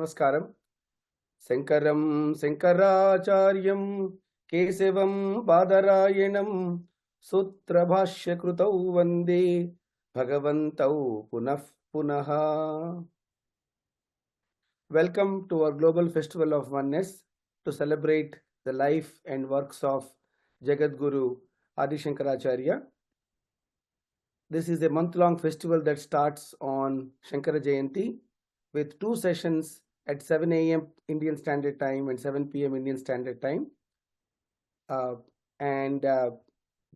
Namaskaram. Sankaram Shankaracharyam Kesavam Badarayanam Sutra Bhashya Krutau Vande Bhagavantau Punah Punaha. Welcome to our global festival of oneness to celebrate the life and works of Jagadguru Adi Shankaracharya. This is a month-long festival that starts on Shankara Jayanti with 2 sessions at 7 a.m. Indian Standard Time and 7 p.m. Indian Standard Time.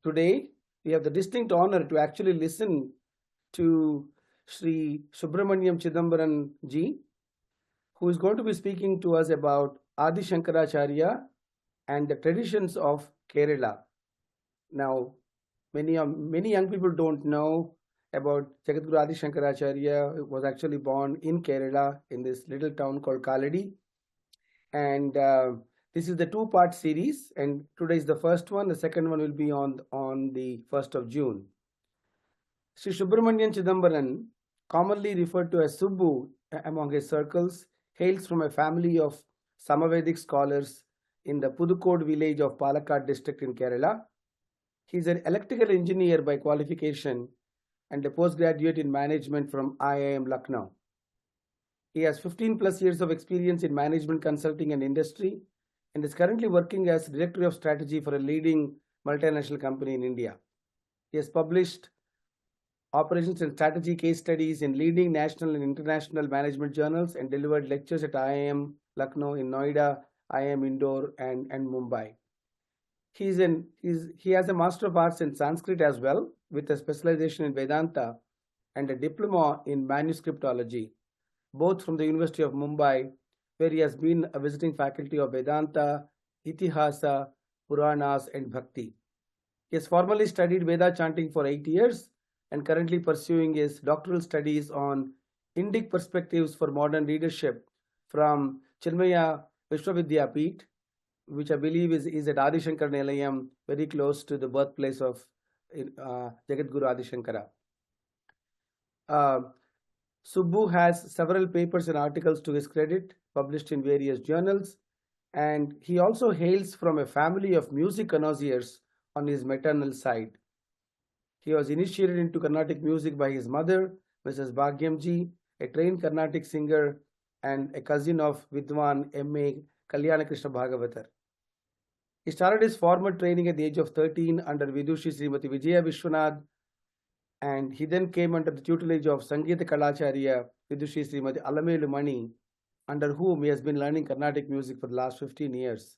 Today we have the distinct honor to actually listen to Sri Subramanian Chidambaram ji, who is going to be speaking to us about Adi Shankaracharya and the traditions of Kerala. Now, many young people don't know about Jagadguru Adi Shankaracharya, who was actually born in Kerala in this little town called Kaladi. And this is the 2-part series, and today is the first one. The second one will be on the 1st of June. Sri Subramanian Chidambaram, commonly referred to as Subbu among his circles, hails from a family of Samavedic scholars in the Pudukode village of Palakkad district in Kerala. He is an electrical engineer by qualification and a postgraduate in management from IIM Lucknow. He has 15 plus years of experience in management consulting and industry and is currently working as Director of Strategy for a leading multinational company in India. He has published operations and strategy case studies in leading national and international management journals and delivered lectures at IIM Lucknow, in Noida, IIM Indore and Mumbai. He has a Master of Arts in Sanskrit as well, with a specialization in Vedanta and a diploma in manuscriptology, both from the University of Mumbai, where he has been a visiting faculty of Vedanta, Itihasa, Puranas and Bhakti. He has formally studied Veda chanting for 8 years and currently pursuing his doctoral studies on Indic perspectives for modern leadership from Chinmaya Vishwavidyapeeth, which I believe is at Adi Shankar Nilayam, very close to the birthplace of Jagadguru Adi Shankara. Subbu has several papers and articles to his credit, published in various journals, and he also hails from a family of music connoisseurs on his maternal side. He was initiated into Carnatic music by his mother, Mrs. Bhagyamji, a trained Carnatic singer and a cousin of Vidwan M.A. Kalyana Krishna Bhagavatar. He started his formal training at the age of 13 under Vidushi Srimati Vijaya Vishwanath, and he then came under the tutelage of Sangeeta Kalacharya Vidushi Srimati Alamelu Mani, under whom he has been learning Carnatic music for the last 15 years.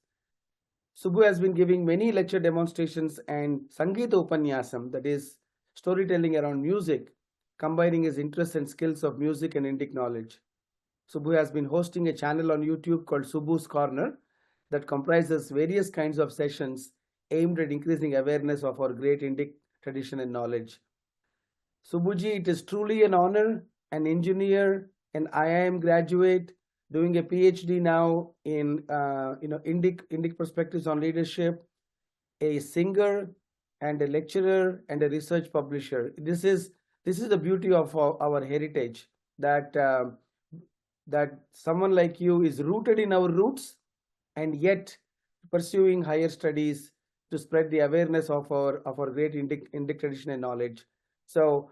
Subbu has been giving many lecture demonstrations and Sangeeta Upanyasam, that is, storytelling around music, combining his interests and skills of music and Indic knowledge. Subbu has been hosting a channel on YouTube called Subbu's Corner that comprises various kinds of sessions aimed at increasing awareness of our great Indic tradition and knowledge. Subbuji, it is truly an honor, an engineer, an IIM graduate, doing a PhD now in Indic perspectives on leadership, a singer and a lecturer and a research publisher. This is the beauty of our heritage, that someone like you is rooted in our roots and yet pursuing higher studies to spread the awareness of our great Indic tradition and knowledge. So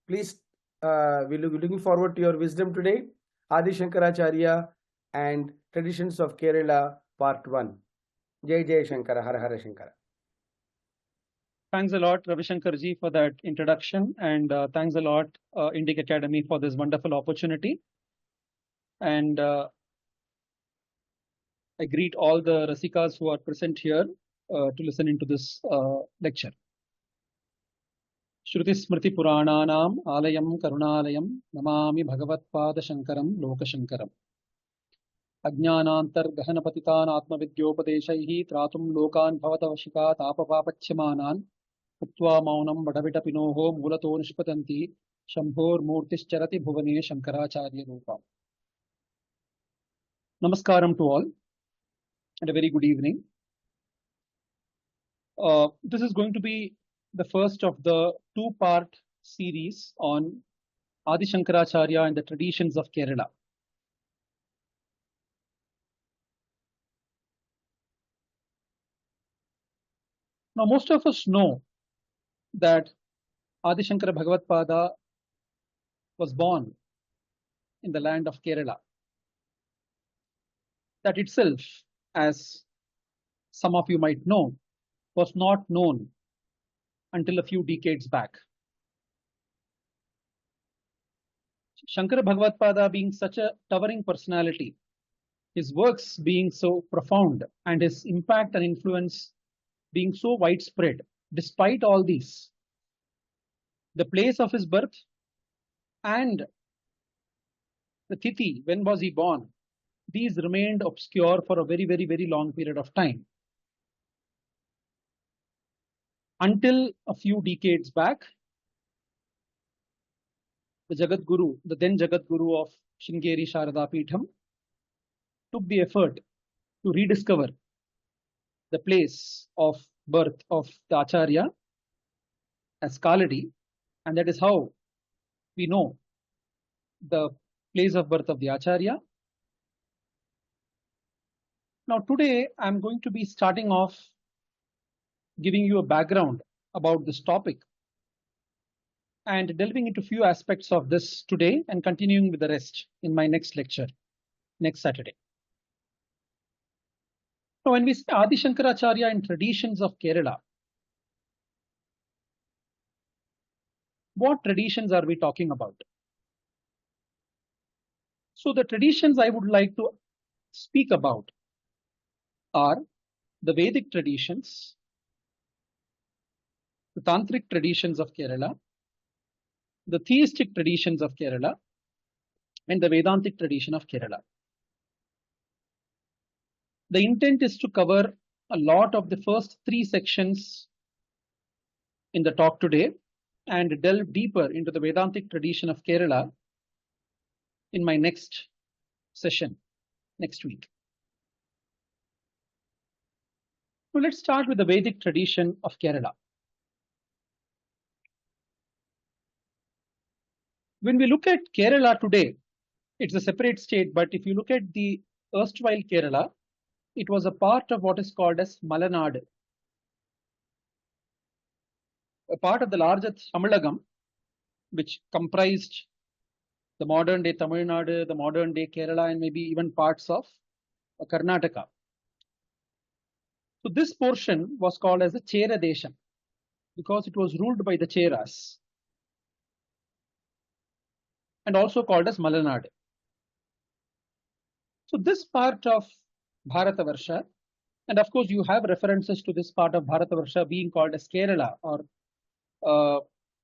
please, we're looking forward to your wisdom today. Adi Shankaracharya and Traditions of Kerala, Part 1. Jai Jai Shankara, Har Har Shankara. Thanks a lot, Ravi Shankar ji, for that introduction, and thanks a lot, Indic Academy, for this wonderful opportunity. And I greet all the Rasikas who are present here to listen into this lecture. Shruti Smriti Purananam Alayam Karunalayam Namami Bhagavadpadacharya Lokashankaram Ajnanantar Gahanapatitan Atmavidyopadeshaihi Tratum Lokan Bhavatavashika Tapapapachamanan Utva Maunam Badavita Pinoho Mulato Nishpatanti Shambhor Murtischarati Bhuvane Shankaracharya Rupa. Namaskaram to all and a very good evening. This is going to be the first of the 2-part series on Adi Shankaracharya and the traditions of Kerala. Now, most of us know that Adi Shankara Bhagavadpada was born in the land of Kerala. That itself, as some of you might know, was not known until a few decades back. Shankara Bhagavadpada being such a towering personality, his works being so profound, and his impact and influence being so widespread, despite all these, the place of his birth and the tithi, when was he born, these remained obscure for a very, very, very long period of time. Until a few decades back, the Jagadguru, the then Jagadguru of Sringeri Sharada Peetham, took the effort to rediscover the place of birth of the Acharya as Kaladi, and that is how we know the place of birth of the Acharya. Now, today I'm going to be starting off giving you a background about this topic and delving into a few aspects of this today and continuing with the rest in my next lecture, next Saturday. Now, when we say Adi Shankaracharya and traditions of Kerala, what traditions are we talking about? So the traditions I would like to speak about are the Vedic traditions, the Tantric traditions of Kerala, the theistic traditions of Kerala, and the Vedantic tradition of Kerala. The intent is to cover a lot of the first three sections in the talk today and delve deeper into the Vedantic tradition of Kerala in my next session next week. So let's start with the Vedic tradition of Kerala. When we look at Kerala today, it's a separate state, but if you look at the erstwhile Kerala, it was a part of what is called as Malanad, a part of the larger Tamilagam, which comprised the modern day Tamil Nadu, the modern day Kerala, and maybe even parts of Karnataka. So this portion was called as the Chera Desham because it was ruled by the Cheras and also called as Malanad. So this part of Bharatavarsha, and of course you have references to this part of Bharatavarsha being called as Kerala, or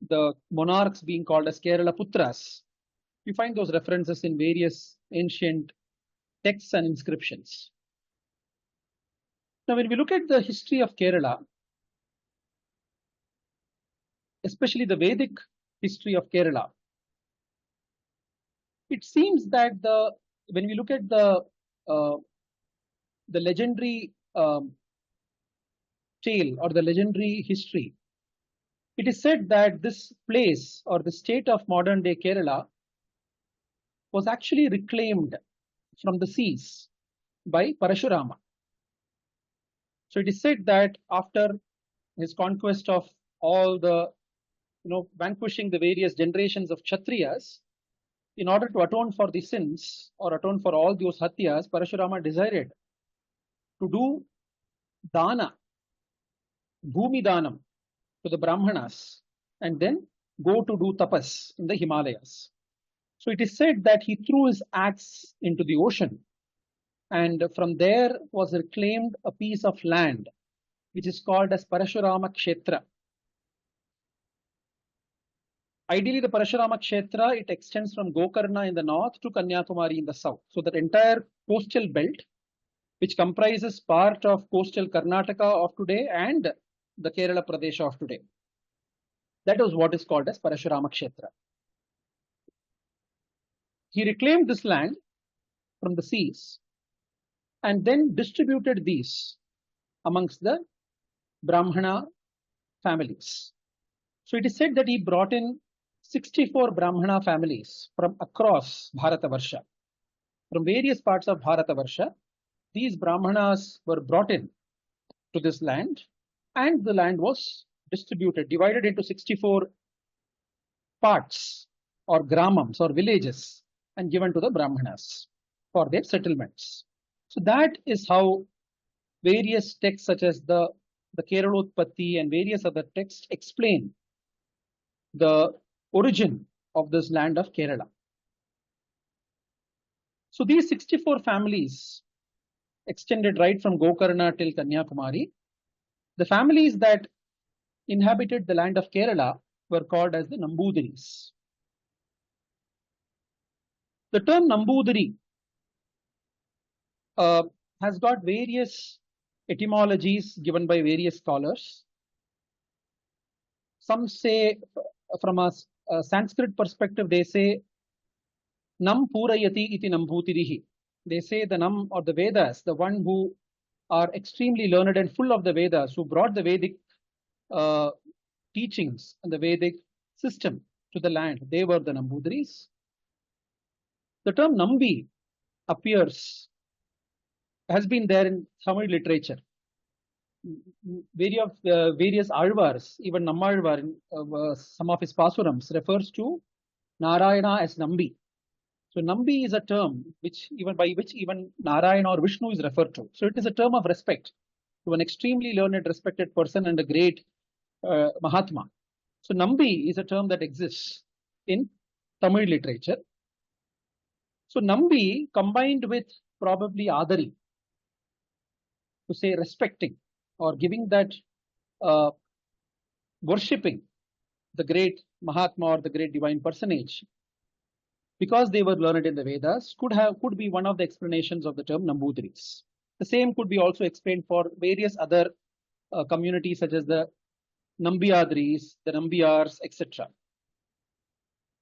the monarchs being called as Kerala Putras. You find those references in various ancient texts and inscriptions. Now, when we look at the history of Kerala, especially the Vedic history of Kerala, it seems that when we look at the legendary tale or the legendary history, it is said that this place or the state of modern day Kerala was actually reclaimed from the seas by Parashurama. So it is said that after his conquest of all the, vanquishing the various generations of Kshatriyas, in order to atone for the sins or atone for all those hatyas, Parashurama decided to do dana, bhumi danam, to the Brahmanas, and then go to do tapas in the Himalayas. So it is said that he threw his axe into the ocean, and from there was reclaimed a piece of land which is called as Parashurama Kshetra. Ideally, the Parashurama Kshetra, it extends from Gokarna in the north to Kanyakumari in the south. So that entire coastal belt, which comprises part of coastal Karnataka of today and the Kerala Pradesh of today. That is what is called as Parashurama Kshetra. He reclaimed this land from the seas and then distributed these amongst the Brahmana families. So it is said that he brought in 64 Brahmana families from across Bharatavarsha. From various parts of Bharatavarsha, these Brahmanas were brought in to this land and the land was distributed, divided into 64 parts or gramams or villages and given to the Brahmanas for their settlements. So that is how various texts such as the Keralotpatti and various other texts explain the origin of this land of Kerala. So these 64 families extended right from Gokarna till Kanyakumari. The families that inhabited the land of Kerala were called as the Nambudiris. The term Nambudiri has got various etymologies given by various scholars. Some say, from a Sanskrit perspective, they say Nam Purayati iti Nambutirihi. They say the Nam or the Vedas, the one who are extremely learned and full of the Vedas, who brought the Vedic teachings and the Vedic system to the land, they were the Nambudiris. The term Nambi has been there in Tamil literature. Various Alvars, even Nammalvar, some of his pasurams refers to Narayana as Nambi. So Nambi is a term by which even Narayana or Vishnu is referred to. So it is a term of respect to an extremely learned, respected person and a great Mahatma. So Nambi is a term that exists in Tamil literature. So Nambi combined with probably Adari, to say respecting or giving that worshipping the great Mahatma or the great divine personage, because they were learned in the Vedas, could be one of the explanations of the term Nambudiris. The same could be also explained for various other communities such as the Nambiyadris, the Nambiyars, etc.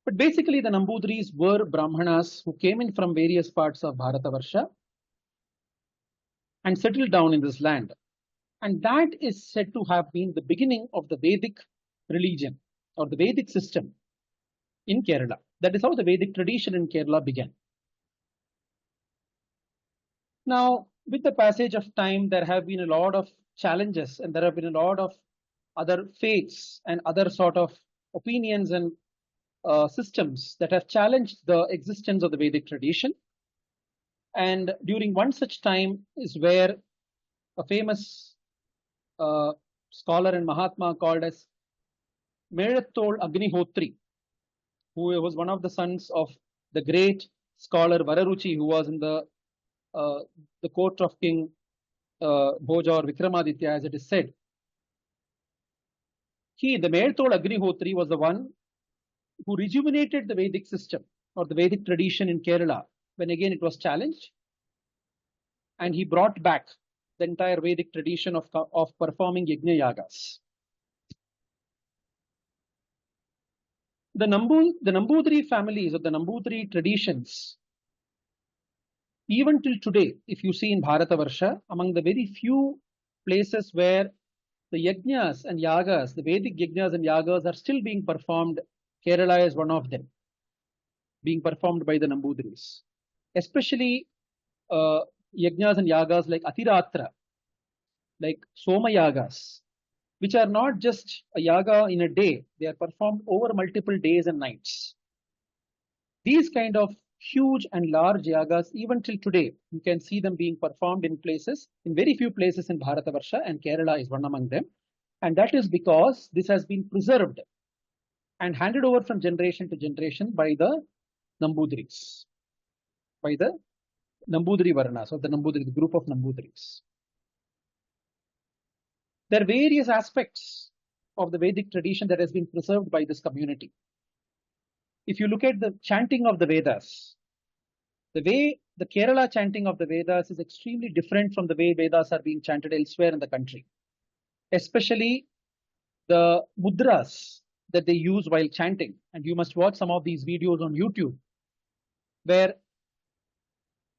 But basically the Nambudiris were Brahmanas who came in from various parts of Bharatavarsha and settled down in this land. And that is said to have been the beginning of the Vedic religion or the Vedic system in Kerala. That is how the Vedic tradition in Kerala began. Now, with the passage of time, there have been a lot of challenges and there have been a lot of other faiths and other sort of opinions and systems that have challenged the existence of the Vedic tradition. And during one such time is where a famous scholar and Mahatma called as Melathol Agnihotri, who was one of the sons of the great scholar Vararuchi, who was in the court of King Bhoja or Vikramaditya, as it is said. The Melathol Agnihotri, was the one who rejuvenated the Vedic system or the Vedic tradition in Kerala when again it was challenged, and he brought back the entire Vedic tradition of performing yajna yagas. The Nambudiri families or the Nambudiri traditions, even till today, if you see in Bharatavarsha, among the very few places where the yajnas and yagas, the Vedic yajnas and yagas are still being performed, Kerala is one of them, being performed by the Nambudiris. Especially yajnas and yagas like Atiratra, like Soma yagas, which are not just a yaga in a day, they are performed over multiple days and nights. These kind of huge and large yagas, even till today, you can see them being performed in very few places in Bharatavarsha, and Kerala is one among them. And that is because this has been preserved and handed over from generation to generation by the Nambudiris, by the Nambudiri Varnas or the group of Nambudiris. There are various aspects of the Vedic tradition that has been preserved by this community. If you look at the chanting of the Vedas, the way the Kerala chanting of the Vedas is extremely different from the way Vedas are being chanted elsewhere in the country. Especially the mudras that they use while chanting. And you must watch some of these videos on YouTube, where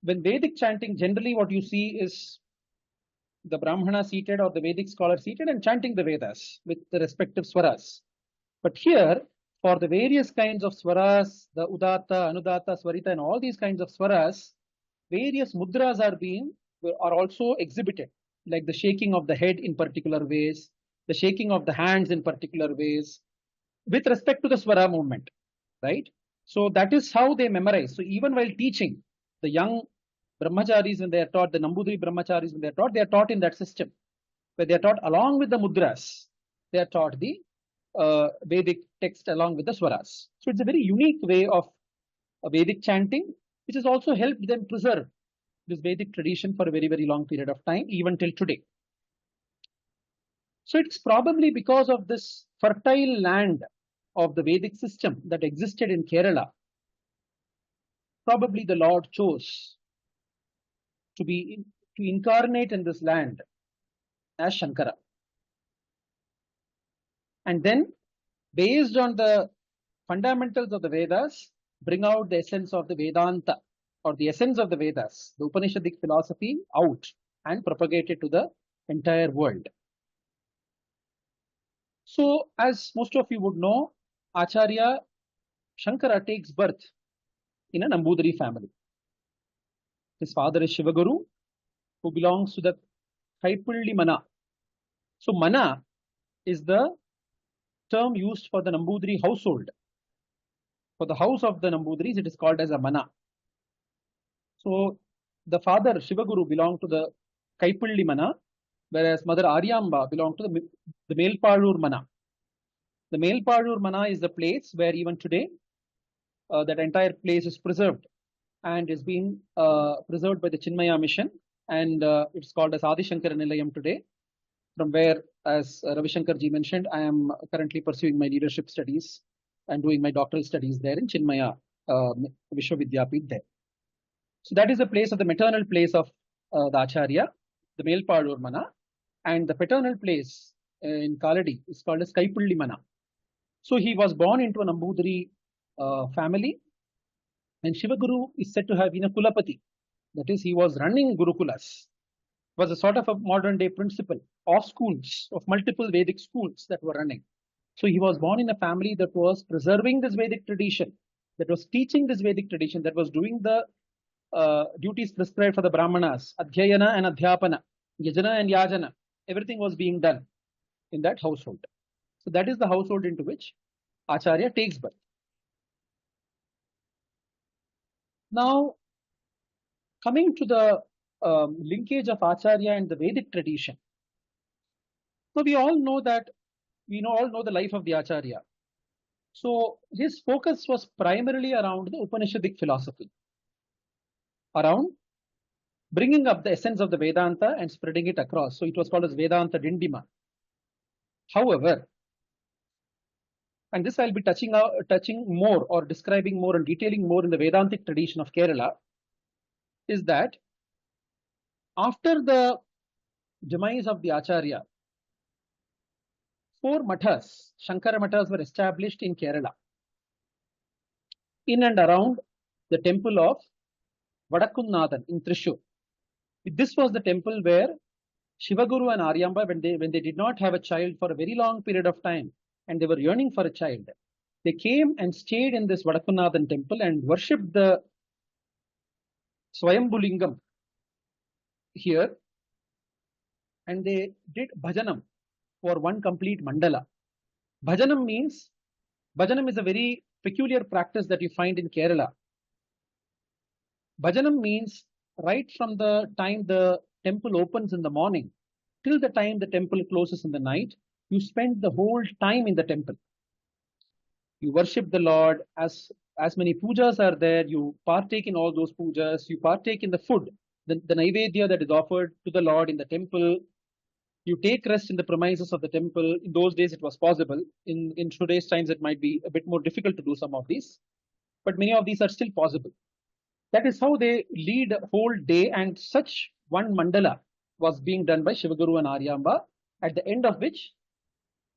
when Vedic chanting, generally what you see is the Brahmana seated or the Vedic scholar seated and chanting the Vedas with the respective swaras. But here, for the various kinds of swaras, the Udatta, Anudatta, Swarita, and all these kinds of swaras, various mudras are also exhibited, like the shaking of the head in particular ways, the shaking of the hands in particular ways with respect to the Swara movement, right? So that is how they memorize. So even while teaching, the young brahmacharis, when they are taught, the Nambudiri brahmacharis, when they are taught in that system, where they are taught along with the mudras, they are taught the Vedic text along with the swaras. So it's a very unique way of Vedic chanting, which has also helped them preserve this Vedic tradition for a very, very long period of time, even till today. So it's probably because of this fertile land of the Vedic system that existed in Kerala. Probably the Lord chose to incarnate in this land as Shankara. And then, based on the fundamentals of the Vedas, bring out the essence of the Vedanta, or the essence of the Vedas, the Upanishadic philosophy, out and propagate it to the entire world. So, as most of you would know, Acharya Shankara takes birth in a Nambudiri family. His father is Shivaguru, who belongs to the Kaipulli Mana. So, Mana is the term used for the Nambudiri household. For the house of the Nambudiris, it is called as a Mana. So, the father Shivaguru belonged to the Kaipulli Mana, whereas Mother Aryamba belonged to the Melpalur Mana. The Melpalur Mana is the place where even today that entire place is preserved and is being preserved by the Chinmaya mission, and it's called as Adi Shankara Nilayam today, from where, as Ravi Shankar ji mentioned, I am currently pursuing my leadership studies and doing my doctoral studies there in Chinmaya Vishwavidyapit there. So that is the place of the maternal place of the Acharya, the Melpalur Mana, and the paternal place in Kaladi is called as Kaipulli Mana. So he was born into a Nambudiri family, and Shivaguru is said to have been a Kulapati. That is, he was running Gurukulas, was a sort of a modern day principal of schools, of multiple Vedic schools that were running. So he was born in a family that was preserving this Vedic tradition, that was teaching this Vedic tradition, that was doing the duties prescribed for the Brahmanas, Adhyayana and Adhyapana, Yajana and Yajana. Everything was being done in that household. So that is the household into which Acharya takes birth. Now, coming to the linkage of Acharya and the Vedic tradition. So we all know that, all know the life of the Acharya. So his focus was primarily around the Upanishadic philosophy, around bringing up the essence of the Vedanta and spreading it across. So it was called as Vedanta Dindima. However, and this I'll be touching more or describing more and detailing more in the Vedantic tradition of Kerala, is that after the demise of the Acharya, 4 mathas, Shankara mathas, were established in Kerala, in and around the temple of Vadakunnathan in Thrissur. This was the temple where Shivaguru and Aryamba, when they did not have a child for a very long period of time, and they were yearning for a child, they came and stayed in this Vadakunnathan temple and worshipped the Swayambulingam here, and they did bhajanam for one complete mandala. Bhajanam is a very peculiar practice that you find in Kerala. Bhajanam means right from the time the temple opens in the morning till the time the temple closes in the night, you spend the whole time in the temple. You worship the Lord, as many pujas are there, you partake in all those pujas, you partake in the food, the naivedya that is offered to the Lord in the temple. You take rest in the premises of the temple. In those days, it was possible. In today's times, it might be a bit more difficult to do some of these, but many of these are still possible. That is how they lead a whole day, and such one mandala was being done by Shivaguru and Aryamba, at the end of which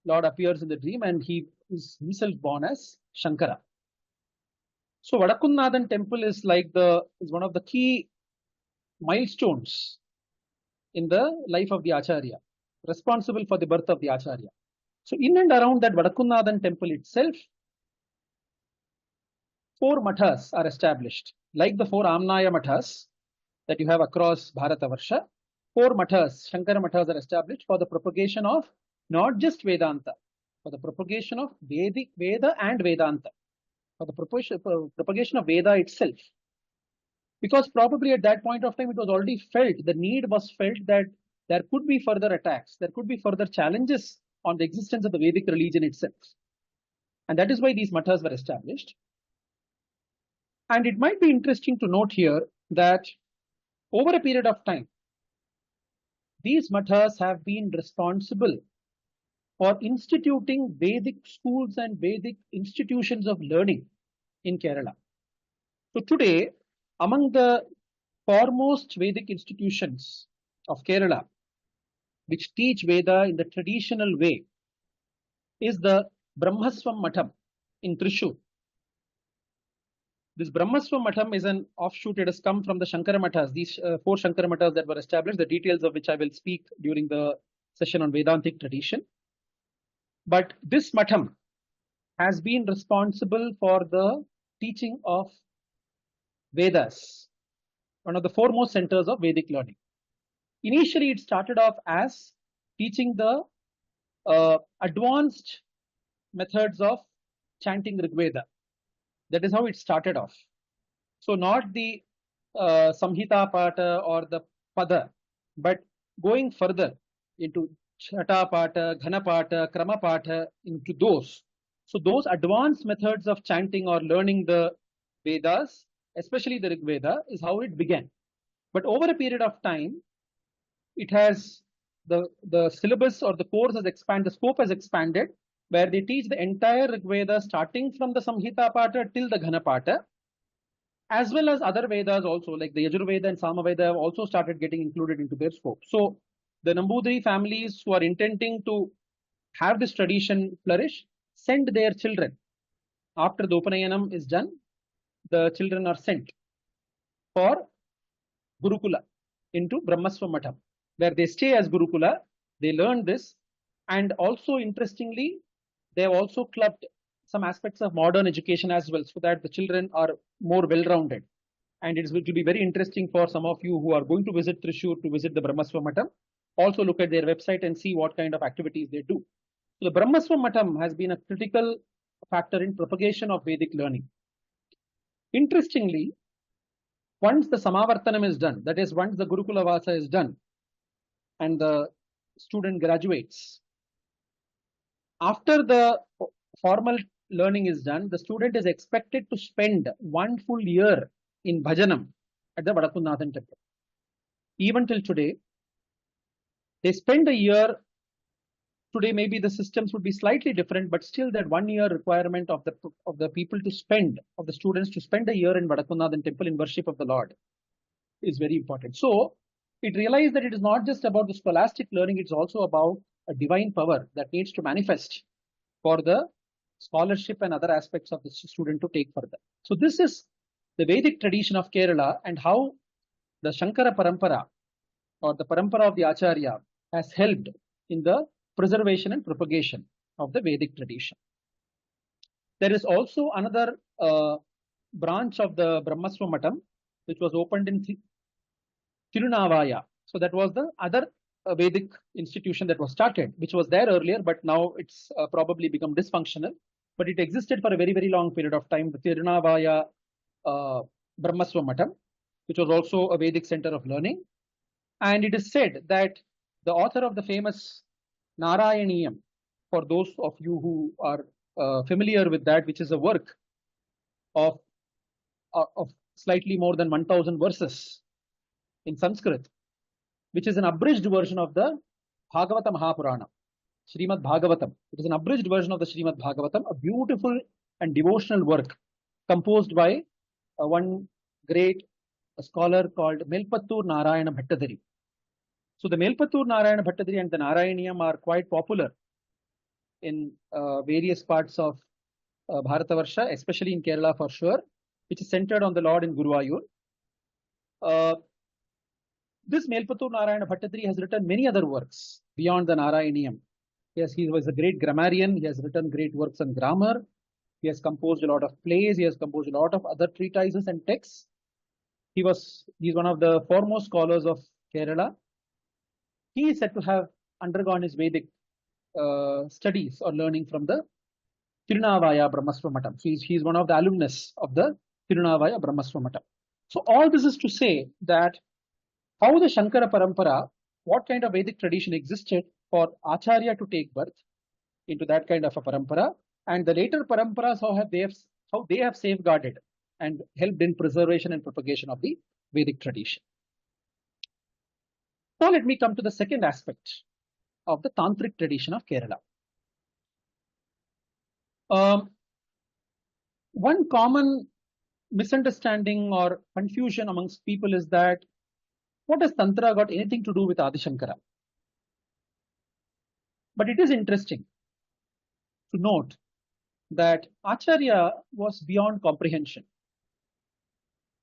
Lord appears in the dream and he is himself born as Shankara. So Vadakunnathan temple is one of the key milestones in the life of the Acharya, responsible for the birth of the Acharya. So in and around that Vadakunnathan temple itself, 4 mathas are established, like the 4 Amnaya mathas that you have across Bharatavarsha. 4 mathas, Shankara mathas, are established for the propagation of not just Vedanta, for the propagation of Veda and Vedanta, for the propagation of Veda itself. Because probably at that point of time, it was already felt, the need was felt that there could be further attacks, there could be further challenges on the existence of the Vedic religion itself. And that is why these mathas were established. And it might be interesting to note here that over a period of time, these mathas have been responsible for instituting Vedic schools and Vedic institutions of learning in Kerala. So today, among the foremost Vedic institutions of Kerala, which teach Veda in the traditional way, is the Brahmaswam Matham in Thrissur. This Brahmaswam Matham is an offshoot. It has come from the Shankara Mathas, these 4 Shankara Mathas that were established, the details of which I will speak during the session on Vedantic tradition. But this Matham has been responsible for the teaching of Vedas, one of the foremost centers of Vedic learning. Initially, it started off as teaching the advanced methods of chanting Rigveda. That is how it started off. So not the Samhita Pata or the Pada, but going further into Chata Pata, Ghana Pata, Krama Pata, into those. So those advanced methods of chanting or learning the Vedas, especially the Rig Veda, is how it began. But over a period of time, it has the syllabus or the course has expanded, the scope has expanded, where they teach the entire Rig Veda starting from the Samhita Pata till the Ghana Pata, as well as other Vedas also, like the Yajurveda and Samaveda have also started getting included into their scope. So the Nambudiri families who are intending to have this tradition flourish, send their children. After the Upanayanam is done, the children are sent for Gurukula into Brahmaswam Matham, where they stay as Gurukula, they learn this, and also interestingly, they have also clubbed some aspects of modern education as well, so that the children are more well-rounded. And it will be very interesting for some of you who are going to visit Thrissur to visit the Brahmaswam Matham. Also look at their website and see what kind of activities they do. So the Brahmaswam Matham has been a critical factor in propagation of Vedic learning. Interestingly, once the Samavartanam is done, that is, once the Gurukula Vasa is done, and the student graduates, after the formal learning is done, the student is expected to spend 1 full year in Bhajanam at the Vadakunnathan temple. Even till today, they spend a year. Today, maybe the systems would be slightly different, but still that 1 year requirement of the people to spend, of the students to spend a year in Vadakunnathan temple in worship of the Lord is very important. So it realized that it is not just about the scholastic learning, it's also about a divine power that needs to manifest for the scholarship and other aspects of the student to take further. So this is the Vedic tradition of Kerala and how the Shankara Parampara or the Parampara of the Acharya has helped in the preservation and propagation of the Vedic tradition. There is also another branch of the Brahmaswam Matham, which was opened in Tirunavaya. So that was the other Vedic institution that was started, which was there earlier, but now it's probably become dysfunctional. But it existed for a very, very long period of time, the Tirunavaya Brahmaswam Matham, which was also a Vedic center of learning. And it is said that the author of the famous Narayaniyam, for those of you who are familiar with that, which is a work of slightly more than 1000 verses in Sanskrit, which is an abridged version of the Bhagavata Mahapurana, Srimad Bhagavatam. It is an abridged version of the Srimad Bhagavatam, a beautiful and devotional work composed by one great scholar called Melpattur Narayana Bhattadari. So the Melpattur Narayana Bhattadari and the Narayaniyam are quite popular in various parts of Bharatavarsha, especially in Kerala for sure, which is centered on the Lord in Guruvayur. This Melpattur Narayana Bhattadari has written many other works beyond the Narayaniyam. Yes, he was a great grammarian. He has written great works on grammar. He has composed a lot of plays. He has composed a lot of other treatises and texts. He's one of the foremost scholars of Kerala. He is said to have undergone his Vedic studies or learning from the Tirunavaya Brahmasva Matam. He's one of the alumnus of the Tirunavaya Brahmasva Matam. So all this is to say that how the Shankara Parampara, what kind of Vedic tradition existed for Acharya to take birth into that kind of a parampara, and the later paramparas how they have safeguarded and helped in preservation and propagation of the Vedic tradition. Now let me come to the second aspect of the Tantric tradition of Kerala. One common misunderstanding or confusion amongst people is that what has Tantra got anything to do with Adi Shankara? But it is interesting to note that Acharya was beyond comprehension.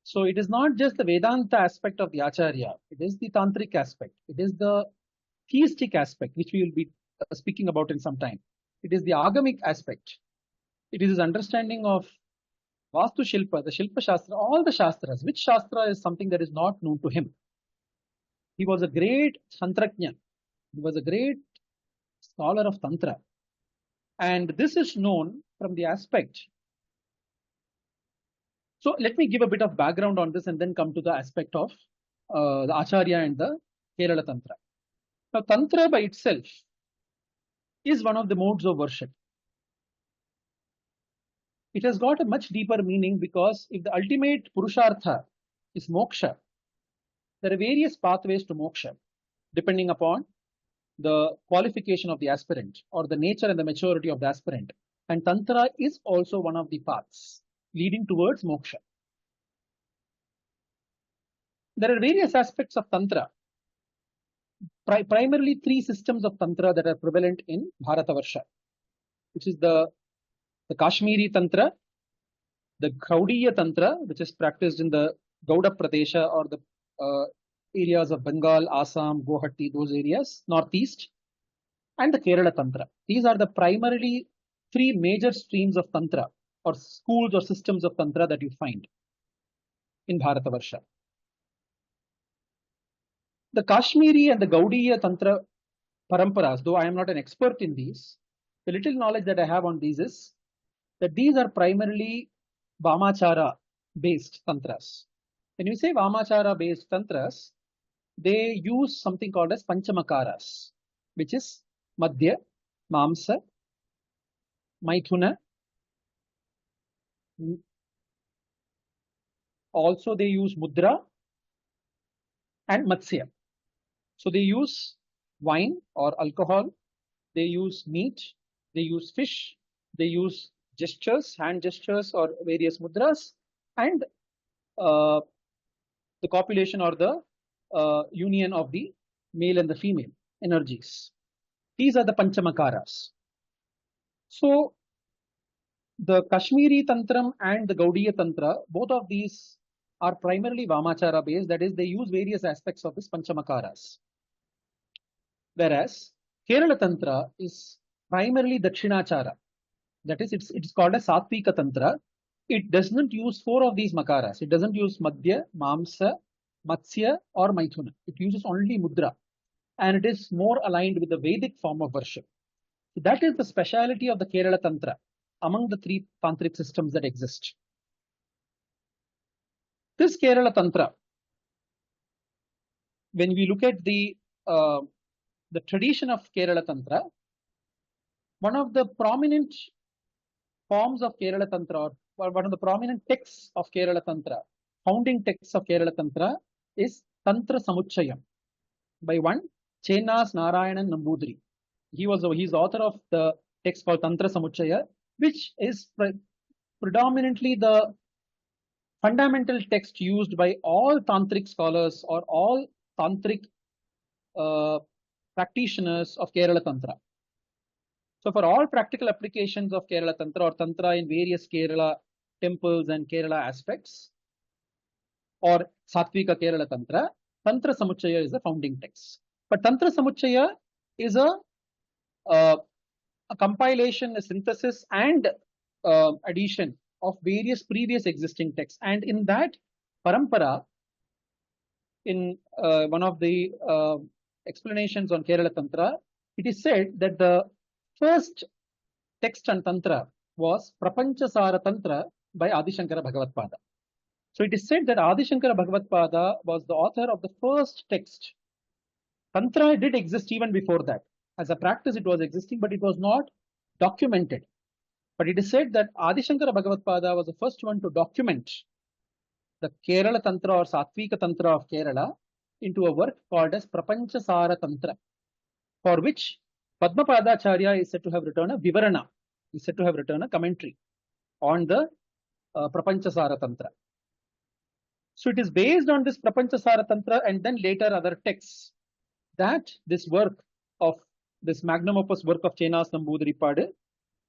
So it is not just the Vedanta aspect of the Acharya, it is the Tantric aspect, it is the theistic aspect, which we will be speaking about in some time. It is the Agamic aspect. It is his understanding of Vastu Shilpa, the Shilpa Shastra, all the Shastras. Which Shastra is something that is not known to him? He was a great Tantrajna. He was a great scholar of Tantra. And this is known from the aspect. So let me give a bit of background on this and then come to the aspect of the Acharya and the Kerala Tantra. Now, Tantra by itself is one of the modes of worship. It has got a much deeper meaning because if the ultimate Purushartha is moksha, there are various pathways to moksha depending upon the qualification of the aspirant or the nature and the maturity of the aspirant. And Tantra is also one of the paths leading towards moksha. There are various aspects of Tantra. Primarily three systems of Tantra that are prevalent in Bharatavarsha, which is the Kashmiri Tantra, the Gaudiya Tantra, which is practiced in the Gauda Pradesha or the areas of Bengal, Assam, Guwahati, those areas, northeast, and the Kerala Tantra. These are the primarily three major streams of Tantra or schools or systems of Tantra that you find in Bharatavarsha. The Kashmiri and the Gaudiya Tantra paramparas, though I am not an expert in these, the little knowledge that I have on these is that these are primarily Vamachara based tantras. When you say Vamachara based tantras, they use something called as Panchamakaras, which is Madhya, Mamsa, Maithuna. Also, they use Mudra and Matsya. So they use wine or alcohol, they use meat, they use fish, they use gestures, hand gestures or various mudras, and the copulation or the union of the male and the female energies. These are the Panchamakaras. So the Kashmiri Tantram and the Gaudiya Tantra, both of these are primarily Vamachara based, that is, they use various aspects of this Panchamakaras. Whereas Kerala Tantra is primarily Dakshinachara, that is, it's called as Satvika Tantra. It does not use four of these makaras. It doesn't use Madhya, Mamsa, Matsya, or Maithuna. It uses only Mudra, and it is more aligned with the Vedic form of worship. So that is the speciality of the Kerala Tantra among the three tantric systems that exist. This Kerala Tantra, when we look at the tradition of Kerala Tantra, one of the prominent forms of Kerala Tantra, or one of the prominent texts of Kerala Tantra, founding texts of Kerala Tantra, is Tantra Samuchayam by one Chenas Narayanan Nambudiri. He's the author of the text called Tantra Samuchaya, which is predominantly the fundamental text used by all tantric scholars or all tantric practitioners of Kerala Tantra. So for all practical applications of Kerala Tantra or Tantra in various Kerala temples and Kerala aspects, or Satvika Kerala Tantra, Tantra Samuchaya is the founding text. But Tantra Samuchaya is a compilation, a synthesis and addition of various previous existing texts. And in that parampara, in one of the explanations on Kerala Tantra, it is said that the first text on Tantra was Prapanchasara Tantra by Adi Shankara Bhagavadpada. So it is said that Adi Shankara Bhagavadpada was the author of the first text. Tantra did exist even before that. As a practice, it was existing, but it was not documented. But it is said that Adi Shankara Bhagavadpada was the first one to document the Kerala Tantra or Satvika Tantra of Kerala into a work called as Prapanchasara Tantra, for which Bhagavadpadacharya is said to have written a Vivarana, is said to have written a commentary on the Prapanchasara Tantra. So it is based on this Prapanchasara Tantra and then later other texts that this work of this magnum opus work of Chenas Namboodiripadu,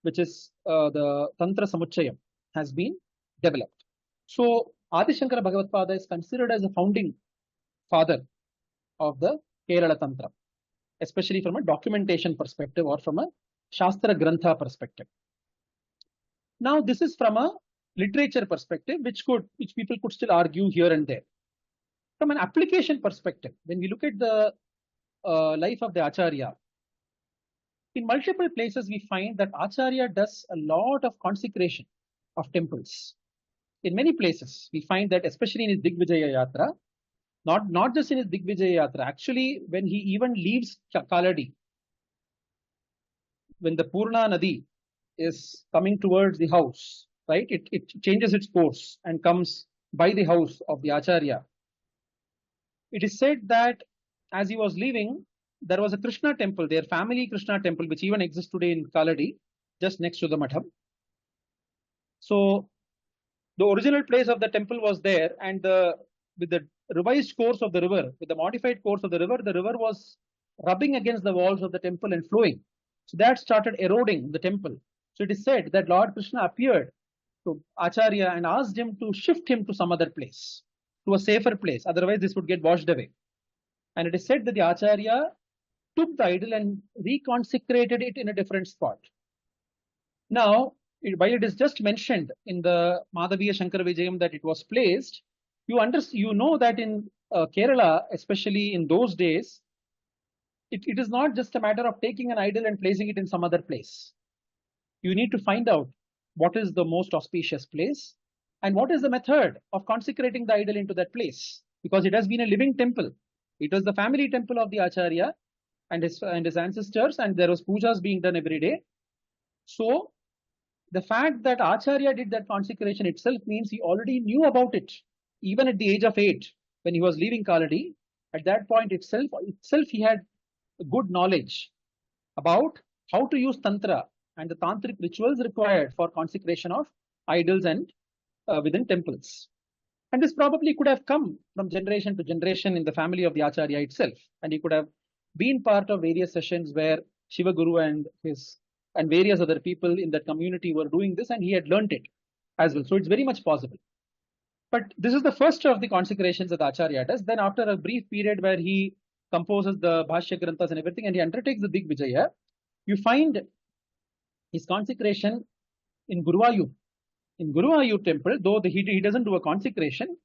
which is the Tantra Samuchayam, has been developed. So Adi Shankara Bhagavadpada is considered as the founding father of the Kerala Tantra, especially from a documentation perspective or from a Shastra Grantha perspective. Now this is from a literature perspective, which people could still argue here and there. From an application perspective, when we look at the life of the Acharya, in multiple places we find that Acharya does a lot of consecration of temples. In many places we find that, especially in his Digvijaya Yatra, not just in his Digvijaya Yatra, actually when he even leaves Kaladi, when the Purna Nadi is coming towards the house, right, it changes its course and comes by the house of the Acharya. It is said that as he was leaving, there was a Krishna temple, their family Krishna temple, which even exists today in Kaladi, just next to the Matham. So the original place of the temple was there, and with the revised course of the river, with the modified course of the river was rubbing against the walls of the temple and flowing. So that started eroding the temple. So it is said that Lord Krishna appeared to Acharya and asked him to shift him to some other place, to a safer place. Otherwise, this would get washed away. And it is said that the Acharya took the idol and reconsecrated it in a different spot. Now, while it is just mentioned in the Madhaviya Shankara Vijayam that it was placed, you know that in Kerala, especially in those days, it is not just a matter of taking an idol and placing it in some other place. You need to find out what is the most auspicious place and what is the method of consecrating the idol into that place, because it has been a living temple. It was the family temple of the Acharya and his ancestors, and there was pujas being done every day. So the fact that Acharya did that consecration itself means he already knew about it, even at the age of 8, when he was leaving Kaladi. At that point itself he had good knowledge about how to use Tantra and the tantric rituals required for consecration of idols and within temples. And this probably could have come from generation to generation in the family of the Acharya itself. And he could have been part of various sessions where Shiva Guru and various other people in that community were doing this, and he had learnt it as well. So it's very much possible. But this is the first of the consecrations that Acharya does. Then after a brief period where he composes the Bhashya Granthas and everything, and he undertakes the Digvijaya, you find his consecration in Guruvayur. In Guruvayur temple, though he doesn't do a consecration,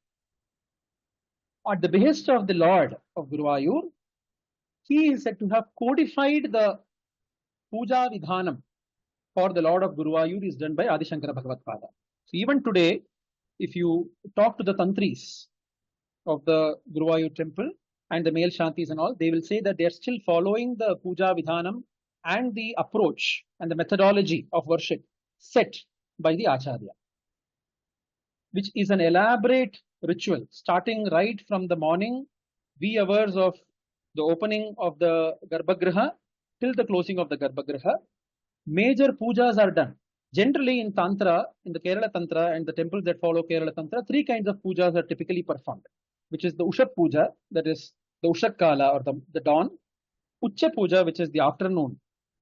at the behest of the Lord of Guruvayur, he is said to have codified the puja vidhanam for the Lord of Guruvayur is done by Adi Shankara Bhagavadpada. So even today, if you talk to the tantris of the Guruvayur temple and the male shantis and all, they will say that they are still following the puja vidhanam and the approach and the methodology of worship set by the Acharya, which is an elaborate ritual starting right from the morning, wee hours of the opening of the Garbhagriha till the closing of the Garbhagriha. Major pujas are done. Generally in Tantra, in the Kerala Tantra and the temples that follow Kerala Tantra, 3 kinds of pujas are typically performed, which is the Ushak Puja, that is the Ushak Kala or the dawn, Ucha Puja, which is the afternoon,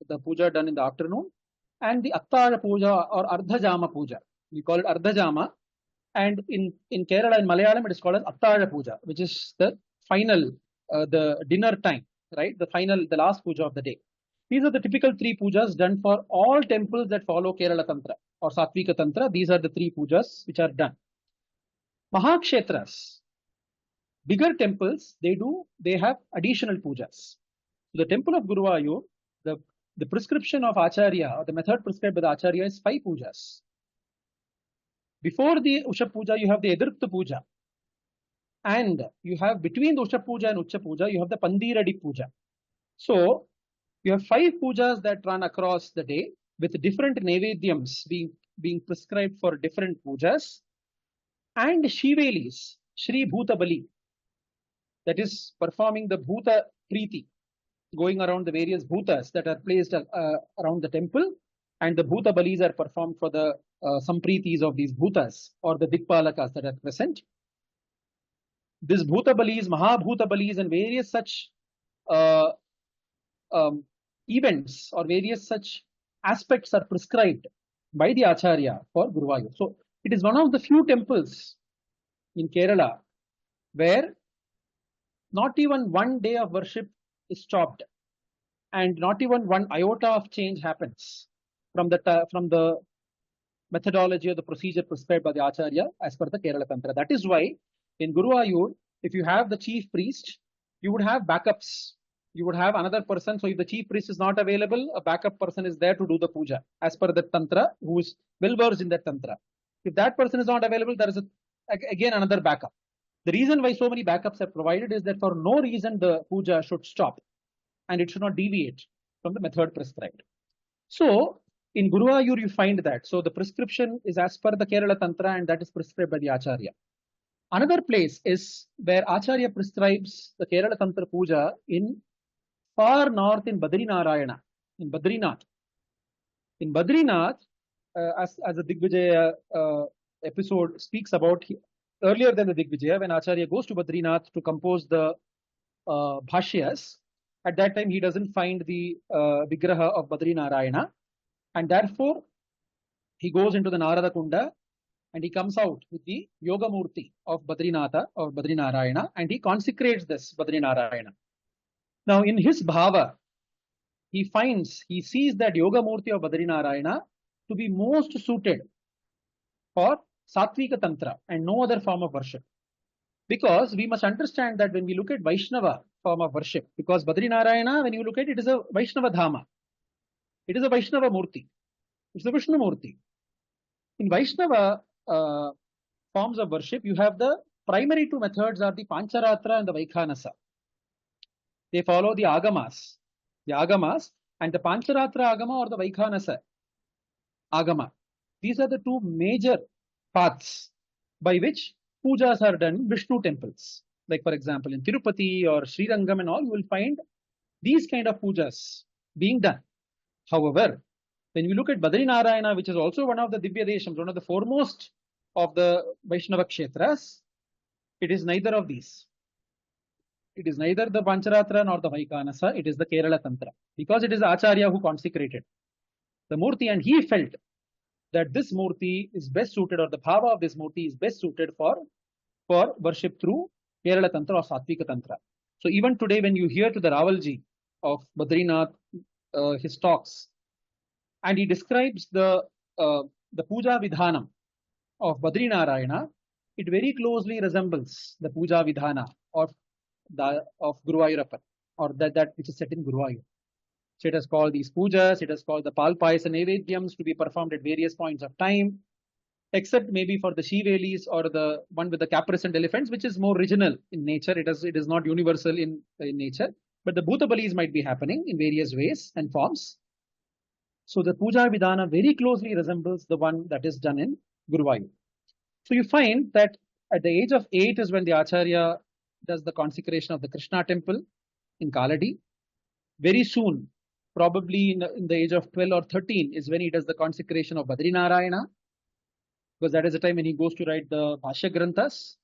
the puja done in the afternoon, and the Attara Puja or Ardhajama Puja. We call it Ardhajama. And in Kerala, in Malayalam, it is called as Attara Puja, which is the final, the dinner time, right? The last puja of the day. These are the typical 3 pujas done for all temples that follow Kerala Tantra or Satvika Tantra. These are the 3 pujas which are done. Mahakshetras, bigger temples, they have additional pujas. So the temple of Guruvayur, the the prescription of Acharya, or the method prescribed by the Acharya, is 5 pujas. Before the Usha Puja, you have the Edirtha Puja. And you have between the Usha Puja and Ucha Puja, you have the Pandiradi Puja. So you have 5 pujas that run across the day with different Nevedyams being prescribed for different pujas. And Shivelis, Shri Bhuta Bali, that is performing the Bhuta Preeti, going around the various Bhutas that are placed around the temple. And the Bhuta Balis are performed for the Sampritis of these Bhutas or the Dikpalakas that are present. This Bhuta Balis, Mahabhuta Balis, and various such events or various such aspects are prescribed by the Acharya for Guruvayur. So it is one of the few temples in Kerala where not even one day of worship is stopped and not even one iota of change happens from the methodology or the procedure prescribed by the Acharya as per the Kerala Tantra. That is why in Guruvayur, if you have the chief priest, you would have backups. You would have another person. So if the chief priest is not available, a backup person is there to do the puja as per the Tantra, who is well versed in that Tantra. If that person is not available, there is again another backup. The reason why so many backups are provided is that for no reason the puja should stop and it should not deviate from the method prescribed. So in Guruvayur, you find that. So the prescription is as per the Kerala Tantra, and that is prescribed by the Acharya. Another place is where Acharya prescribes the Kerala Tantra Puja in far north in Badrinarayana, in Badrinath. In Badrinath, as the Digvijaya episode speaks about, earlier than the Digvijaya, when Acharya goes to Badrinath to compose the Bhashyas, at that time he doesn't find the Vigraha of Badrinarayana, and therefore he goes into the Narada Kunda and he comes out with the Yoga Murti of Badrinatha or Badrinarayana, and he consecrates this Badrinarayana. Now in his bhava, he sees that Yoga Murti of Badrinarayana to be most suited for Satvika Tantra and no other form of worship. Because we must understand that when we look at Vaishnava form of worship, because Badrinarayana, when you look at it, is a Vaishnava Dhama. It is a Vaishnava Murti. It's a Vishnu Murti. In Vaishnava forms of worship, you have the primary 2 methods are the Pancharatra and the Vaikhanasa. They follow the Agamas. And the Pancharatra Agama or the Vaikhanasa Agama. These are the 2 major paths by which pujas are done in Vishnu temples. Like for example, in Tirupati or Srirangam and all, you will find these kind of pujas being done. However, when we look at Badrinarayana, which is also one of the Divya Deshams, one of the foremost of the Vaishnava Kshetras, it is neither of these. It is neither the Pancharatra nor the Vaikhanasa, it is the Kerala Tantra. Because it is Acharya who consecrated the Murti, and he felt that this Murti is best suited, or the bhava of this Murti is best suited for worship through Kerala Tantra or Satvika Tantra. So even today, when you hear to the Ravalji of Badrinath, his talks, and he describes the puja vidhanam of Badrinarayana, it very closely resembles the puja vidhana of Guruvayurappa, or that which is set in Guruvayur. So it has called these pujas, it has called the palpais and nevedyams to be performed at various points of time, except maybe for the Shivelis or the one with the caparisoned elephants, which is more regional in nature. It is not universal in nature, but the Bhuta Balis might be happening in various ways and forms. So the puja vidhana very closely resembles the one that is done in Guruvayur. So you find that at the age of 8 is when the Acharya does the consecration of the Krishna temple in Kaladi. Very soon, probably in the age of 12 or 13 is when he does the consecration of Badrinarayana, because that is the time when he goes to write the Bhashya Granthas.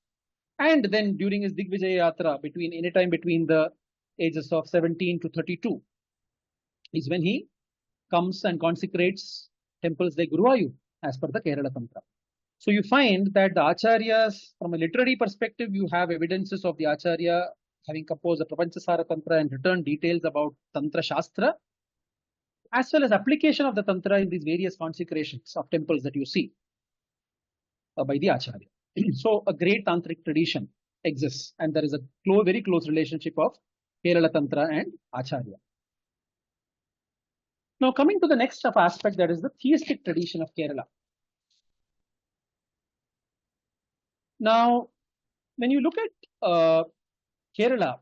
And then during his Digvijaya Yatra, anytime between the ages of 17 to 32 is when he comes and consecrates temples like Guruvayur as per the Kerala Tantra. So you find that the Acharyas, from a literary perspective, you have evidences of the Acharya having composed the Prapanchasara Tantra and written details about Tantra Shastra, as well as application of the Tantra in these various consecrations of temples that you see by the Acharya. So a great tantric tradition exists, and there is a very close relationship of Kerala Tantra and Acharya. Now, coming to the next aspect, that is the theistic tradition of Kerala. Now, when you look at Kerala,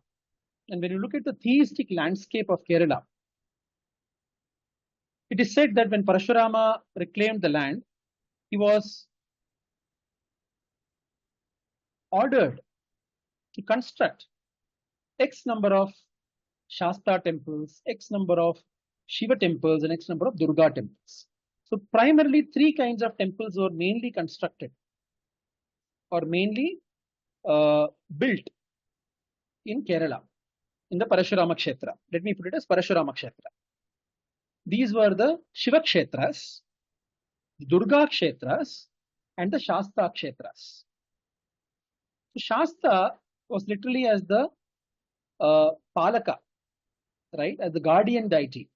and when you look at the theistic landscape of Kerala, it is said that when Parashurama reclaimed the land, he was ordered to construct X number of Shasta temples, X number of Shiva temples, and X number of Durga temples. So primarily 3 kinds of temples were mainly constructed or mainly built in Kerala, in the Parashurama Kshetra. Let me put it as Parashurama Kshetra. These were the Shiva Kshetras, Durga Kshetras, and the Shasta Kshetras. So Shasta was literally as the Palaka, right, as the guardian deity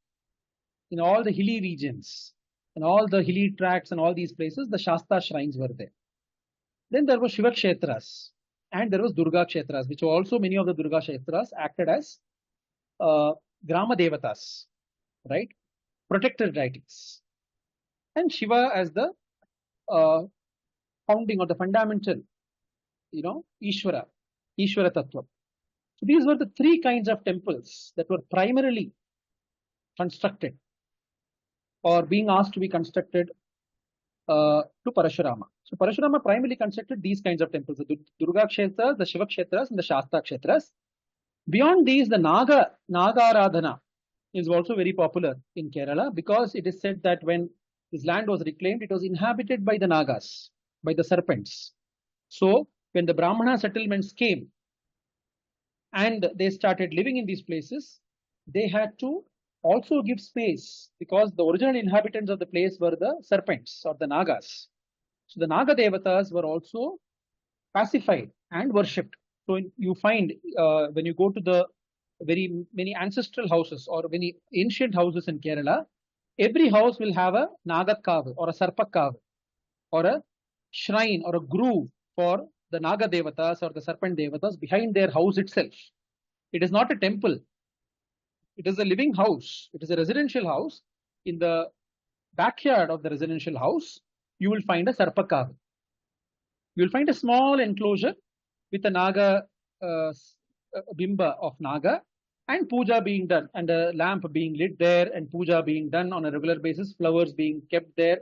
in all the hilly regions, in all the hilly tracts and all these places, the Shasta shrines were there. Then there were Shiva Kshetras and there was Durga Kshetras, which also many of the Durga Kshetras acted as Grama Devatas, right, protector deities. And Shiva as the founding or the fundamental, Ishvara Tattva. So these were the 3 kinds of temples that were primarily constructed or being asked to be constructed to Parashurama. So Parashurama primarily constructed these kinds of temples, the Durga Kshetras, the Shiva Kshetras, and the Shasta Kshetras. Beyond these, the Naga Aradhana is also very popular in Kerala, because it is said that when this land was reclaimed, it was inhabited by the Nagas, by the serpents. So when the Brahmana settlements came and they started living in these places, they had to also give space, because the original inhabitants of the place were the serpents or the Nagas. So the Naga Devatas were also pacified and worshipped. So you find when you go to the very many ancestral houses or many ancient houses in Kerala, every house will have a Nagakavu or a Sarpakavu or a shrine or a groove for the Naga Devatas or the Serpent Devatas behind their house itself. It is not a temple. It is a living house. It is a residential house. In the backyard of the residential house, you will find a Sarpakavu. You will find a small enclosure with a Naga bimba of Naga, and puja being done, and a lamp being lit there, and puja being done on a regular basis, flowers being kept there,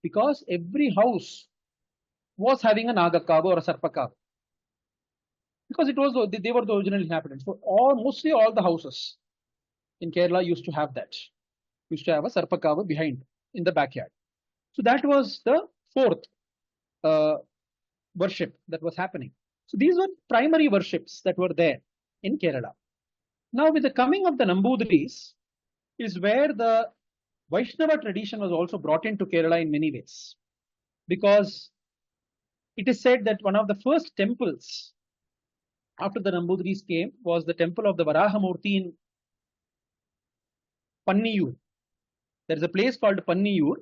because every house was having a Nagakavu or a Sarpakavu, because it was they were the original inhabitants. So mostly all the houses in Kerala used to have that, used to have a Sarpakavu behind in the backyard. So that was the 4th worship that was happening. So these were primary worships that were there in Kerala. Now, with the coming of the Nambudris is where the Vaishnava tradition was also brought into Kerala in many ways, because it is said that one of the first temples after the Nambudris came was the temple of the Varahamurti in Panniyur. There is a place called Panniyur.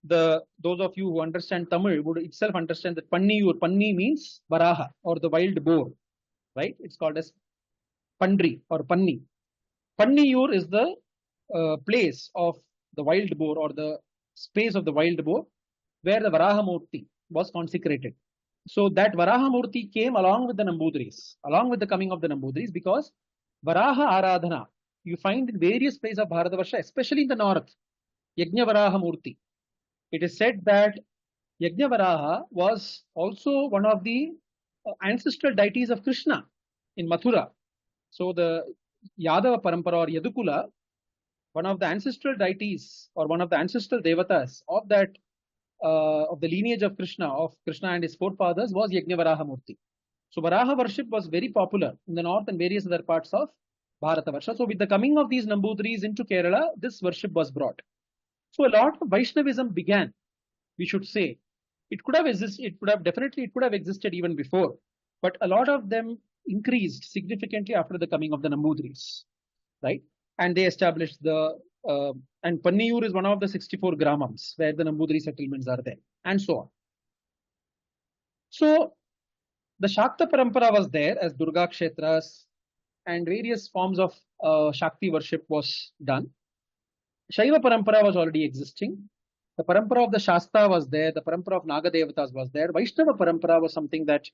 Those of you who understand Tamil would itself understand that Panniyur, Panni means Varaha or the wild boar, right? It's called as Pandri or Panni. Panniyur is the place of the wild boar or the space of the wild boar where the Varahamurti was consecrated. So that Varahamurti came along with the Nambudris, along with the coming of the Nambudris, because Varaha Aradhana you find in various places of Bharatavarsha, especially in the north, Yajna Varahamurti. It is said that Yajna Varaha was also one of the ancestral deities of Krishna in Mathura. So the Yadava Parampara or Yadukula, one of the ancestral deities or one of the ancestral devatas of that of the lineage of Krishna and his forefathers was Yajna Varahamurti. So Varaha worship was very popular in the north and various other parts of Bharatavarsha. So with the coming of these Nambudris into Kerala, this worship was brought. So a lot of Vaishnavism began, we should say. It could have existed even before, but a lot of them increased significantly after the coming of the Nambudris, right? And they established and Panniyur is one of the 64 gramams where the Nambudri settlements are there, and so on. So the Shakta Parampara was there as Durga Kshetras and various forms of Shakti worship was done. Shaiva parampara was already existing. The parampara of the Shasta was there. The parampara of Nagadevatas was there. Vaishnava parampara was something that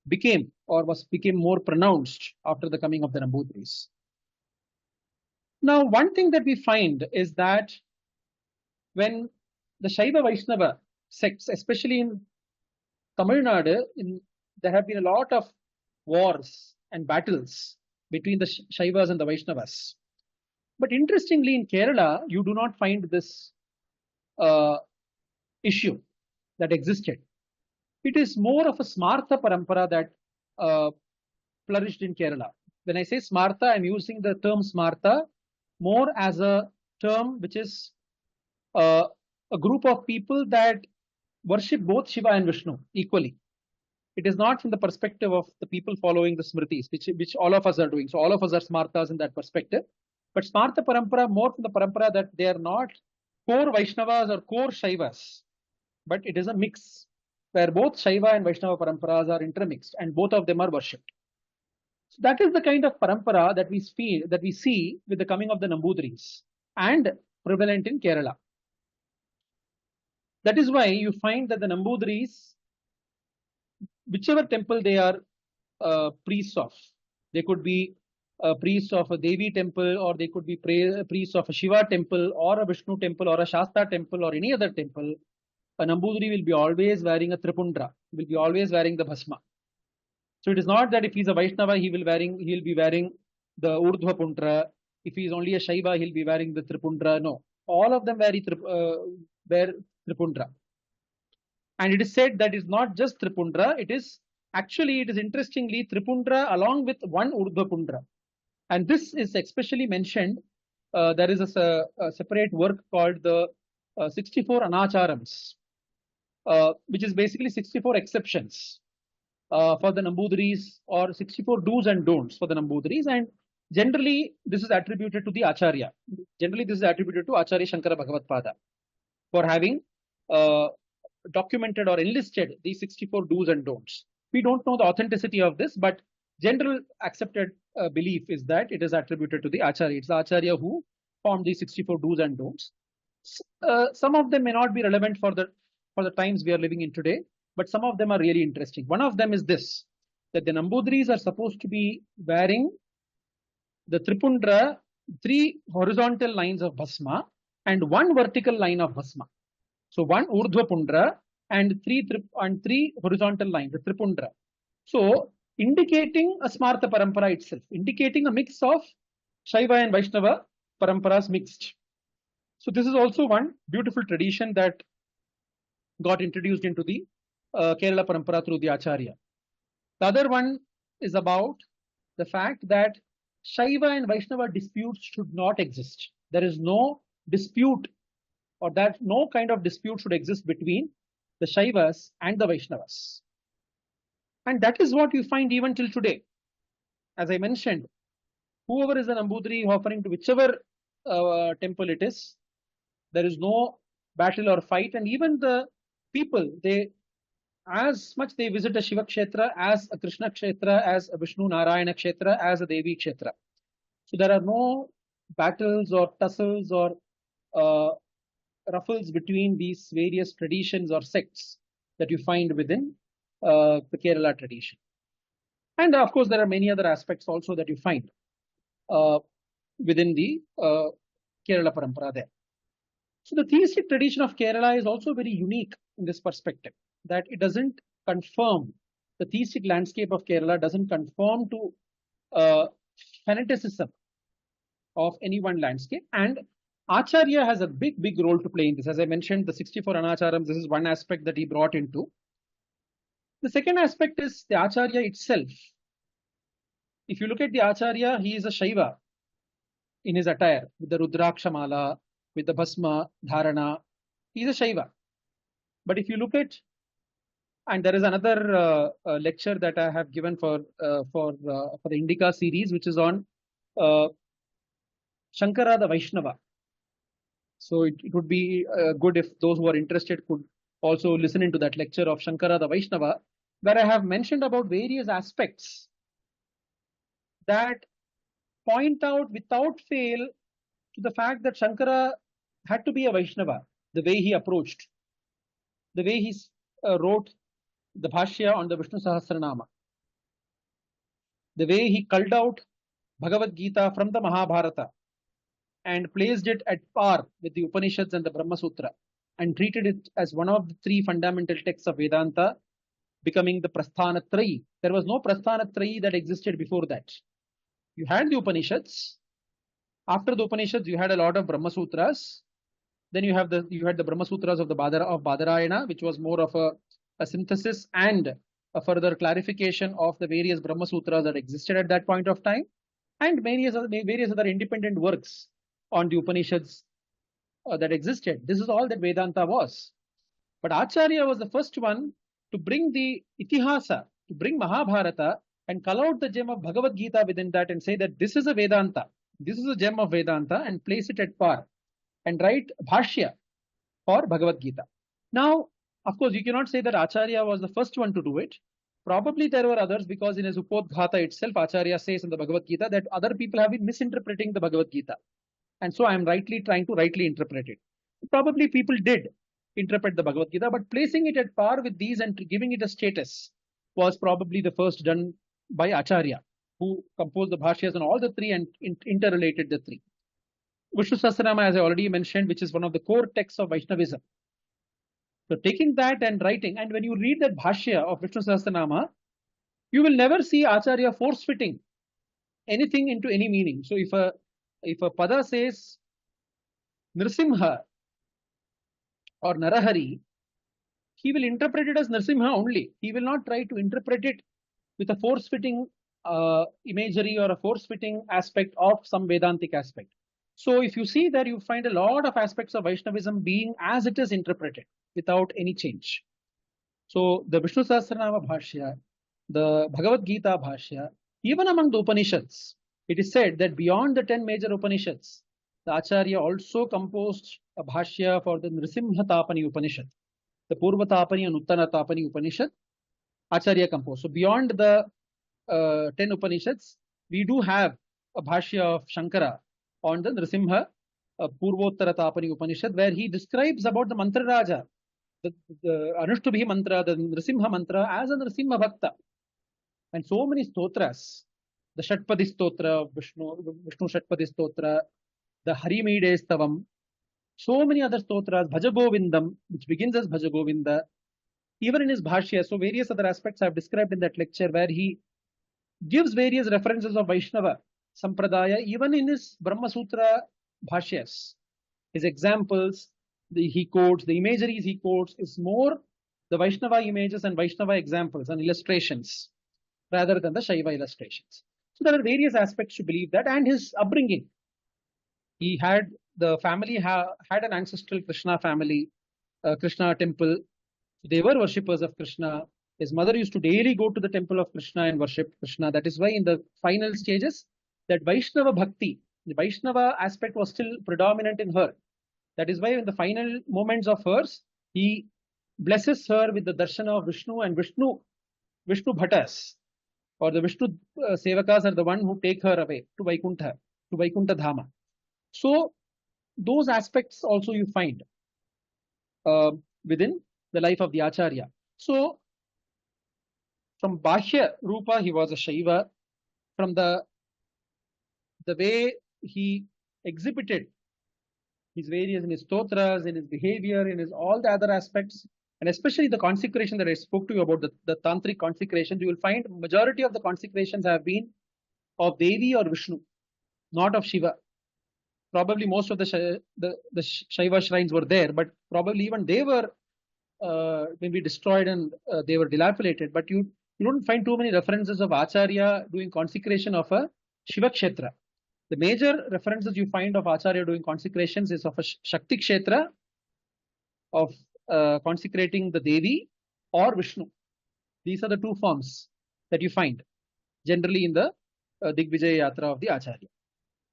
became more pronounced after the coming of the Nambudris. Now, one thing that we find is that when the Shaiva Vaishnava sects, especially in Tamil Nadu, there have been a lot of wars and battles between the Shaivas and the Vaishnavas. But interestingly, in Kerala, you do not find this issue that existed. It is more of a Smartha parampara that flourished in Kerala. When I say Smartha, I'm using the term Smartha more as a term which is a group of people that worship both Shiva and Vishnu equally. It is not from the perspective of the people following the Smritis, which all of us are doing. So all of us are Smarthas in that perspective. But Smartha parampara more from the parampara that they are not core Vaishnavas or core Shaivas, but it is a mix where both Shaiva and Vaishnava paramparas are intermixed and both of them are worshipped. So that is the kind of parampara that we see with the coming of the Nambudris and prevalent in Kerala. That is why you find that the Nambudris, whichever temple they are priests of, they could be priests of a Devi temple, or they could be priests of a Shiva temple, or a Vishnu temple, or a Shasta temple, or any other temple. A Nambudri will be always wearing a tripundra, will be always wearing the bhasma. So it is not that if he's a Vaishnava, he'll be wearing the Urdhva Pundra. If he's only a Shaiva, he'll be wearing the Tripundra. No, all of them wear Tripundra. And it is said that it's not just Tripundra, it is interestingly Tripundra along with one Urdhva Pundra. And this is especially mentioned. There is a separate work called the 64 Anacharams, which is basically 64 exceptions for the Nambudris, or 64 do's and don'ts for the Nambudris. And generally, this is attributed to the Acharya. Generally, this is attributed to Acharya Shankara Bhagavadpada for having documented or enlisted these 64 do's and don'ts. We don't know the authenticity of this, but general accepted belief is that it is attributed to the Acharya. It's the Acharya who formed these 64 do's and don'ts. Some of them may not be relevant for the times we are living in today, but some of them are really interesting. One of them is this, that the Nambudris are supposed to be wearing the Tripundra, 3 horizontal lines of Bhasma and 1 vertical line of Bhasma. So 1 Urdhva Pundra and 3 horizontal lines, the Tripundra. So indicating a Smartha parampara itself, indicating a mix of Shaiva and Vaishnava paramparas mixed. So this is also one beautiful tradition that got introduced into the Kerala parampara through the Acharya. The other one is about the fact that Shaiva and Vaishnava disputes should not exist. There is no dispute, or that no kind of dispute should exist between the Shaivas and the Vaishnavas. And that is what you find even till today. As I mentioned, whoever is an Nambudri offering to whichever temple it is, there is no battle or fight. And even the people, as much they visit a Shiva Kshetra, as a Krishna Kshetra, as a Vishnu Narayana Kshetra, as a Devi Kshetra. So there are no battles or tussles or ruffles between these various traditions or sects that you find within the Kerala tradition. And of course, there are many other aspects also that you find within the Kerala parampara there. So the theistic tradition of Kerala is also very unique in this perspective, that it doesn't conform, the theistic landscape of Kerala doesn't conform to fanaticism of any one landscape. And Acharya has a big role to play in this. As I mentioned, the 64 Anacharams, this is one aspect that he brought into. The second aspect is the Acharya itself. If you look at the Acharya, he is a Shaiva in his attire, with the Rudraksha Mala, with the Bhasma, Dharana. He is a Shaiva. But if you look at, and there is another lecture that I have given for the Indica series, which is on Shankara the Vaishnava. So it would be good if those who are interested could also listen into that lecture of Shankara the Vaishnava, where I have mentioned about various aspects that point out without fail to the fact that Shankara had to be a Vaishnava, the way he approached, the way he wrote the Bhashya on the Vishnu Sahasranama, the way he culled out Bhagavad Gita from the Mahabharata and placed it at par with the Upanishads and the Brahma Sutra and treated it as one of the three fundamental texts of Vedanta, becoming the Prasthana-traya. There was no Prasthana-traya that existed before that. You had the Upanishads. After the Upanishads, you had a lot of Brahma Sutras. Then you had the Brahma Sutras of Badarayana, which was more of a synthesis and a further clarification of the various Brahma Sutras that existed at that point of time, and various other independent works on the Upanishads that existed. This is all that Vedanta was. But Acharya was the first one to bring the Itihasa, to bring Mahabharata and cull out the gem of Bhagavad Gita within that and say that this is a Vedanta, this is a gem of Vedanta, and place it at par and write Bhashya for Bhagavad Gita. Now, of course, you cannot say that Acharya was the first one to do it. Probably there were others, because in his Upodghata itself, Acharya says in the Bhagavad Gita that other people have been misinterpreting the Bhagavad Gita. And so I am trying to rightly interpret it. Probably people did interpret the Bhagavad Gita, but placing it at par with these and giving it a status was probably the first done by Acharya, who composed the Bhashyas on all the three and interrelated the three. Vishnu Sahasranama, as I already mentioned, which is one of the core texts of Vaishnavism. So taking that and writing, and when you read that Bhashya of Vishnu Sahasranama, you will never see Acharya force-fitting anything into any meaning. So if a pada says Nrsimha or Narahari, he will interpret it as Nrsimha only. He will not try to interpret it with a force-fitting imagery or a force-fitting aspect of some Vedantic aspect. So if you see that, you find a lot of aspects of Vaishnavism being as it is interpreted without any change. So the Vishnu Sahasranama Bhashya, the Bhagavad Gita Bhashya, even among the Upanishads, it is said that beyond the 10 major Upanishads, the Acharya also composed a Bhashya for the Nrisimha Tapani Upanishad, the Purva Tapani and Uttara Tapani Upanishad, Acharya composed. So beyond the 10 Upanishads, we do have a Bhashya of Shankara on the Nrisimha Purvottara Tapani Upanishad, where he describes about the Mantra Raja, the Anushtabhi Mantra, the Nrisimha Mantra as a Nrisimha Bhakta. And so many stotras, the Shatpadi Stotra, Vishnu Shatpadi Stotra, the Harimide Stavam, so many other stotras, Bhajagovindam, which begins as Bhajagovinda, even in his Bhashya. So various other aspects I have described in that lecture, where he gives various references of Vaishnava Sampradaya, even in his Brahma Sutra Bhashyas. His examples, he quotes, the imageries he quotes is more the Vaishnava images and Vaishnava examples and illustrations rather than the Shaiva illustrations. So there are various aspects to believe that, and his upbringing. He had, the family had an ancestral Krishna family, Krishna temple. They were worshippers of Krishna. His mother used to daily go to the temple of Krishna and worship Krishna. That is why in the final stages, that Vaishnava Bhakti, the Vaishnava aspect was still predominant in her. That is why in the final moments of hers, he blesses her with the darshana of Vishnu, and Vishnu Bhattas, or the Vishnu Sevakas are the one who take her away to Vaikuntha Dhama. So those aspects also you find within the life of the Acharya. So from Bhashya Rupa, he was a Shaiva. From the way he exhibited his various, in his stotras, in his behavior, in his all the other aspects, and especially the consecration that I spoke to you about, the tantric consecrations, you will find majority of the consecrations have been of Devi or Vishnu, not of Shiva. Probably most of the Shaiva shrines were there, but probably even they were maybe destroyed and they were dilapidated. But you don't find too many references of Acharya doing consecration of a Shiva Kshetra. The major references you find of Acharya doing consecrations is of a Shakti Kshetra, of consecrating the Devi or Vishnu. These are the two forms that you find generally in the Digvijaya Yatra of the Acharya.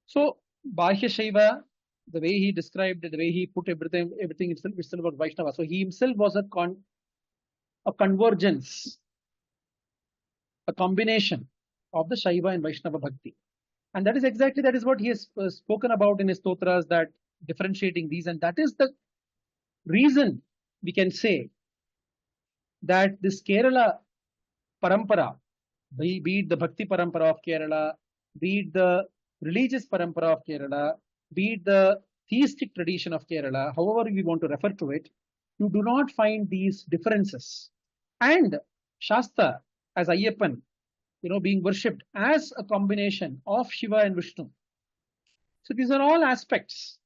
So Bhashya Shaiva, the way he described it, the way he put everything itself is still about Vaishnava. So he himself was a convergence, a combination of the Shaiva and Vaishnava Bhakti. And that is what he has spoken about in his stotras, that differentiating these, and that is the reason we can say that this Kerala parampara, be it the Bhakti parampara of Kerala, be it the religious parampara of Kerala, be it the theistic tradition of Kerala, however we want to refer to it, you do not find these differences. And Shasta as Ayyappan, being worshipped as a combination of Shiva and Vishnu. So these are all aspects.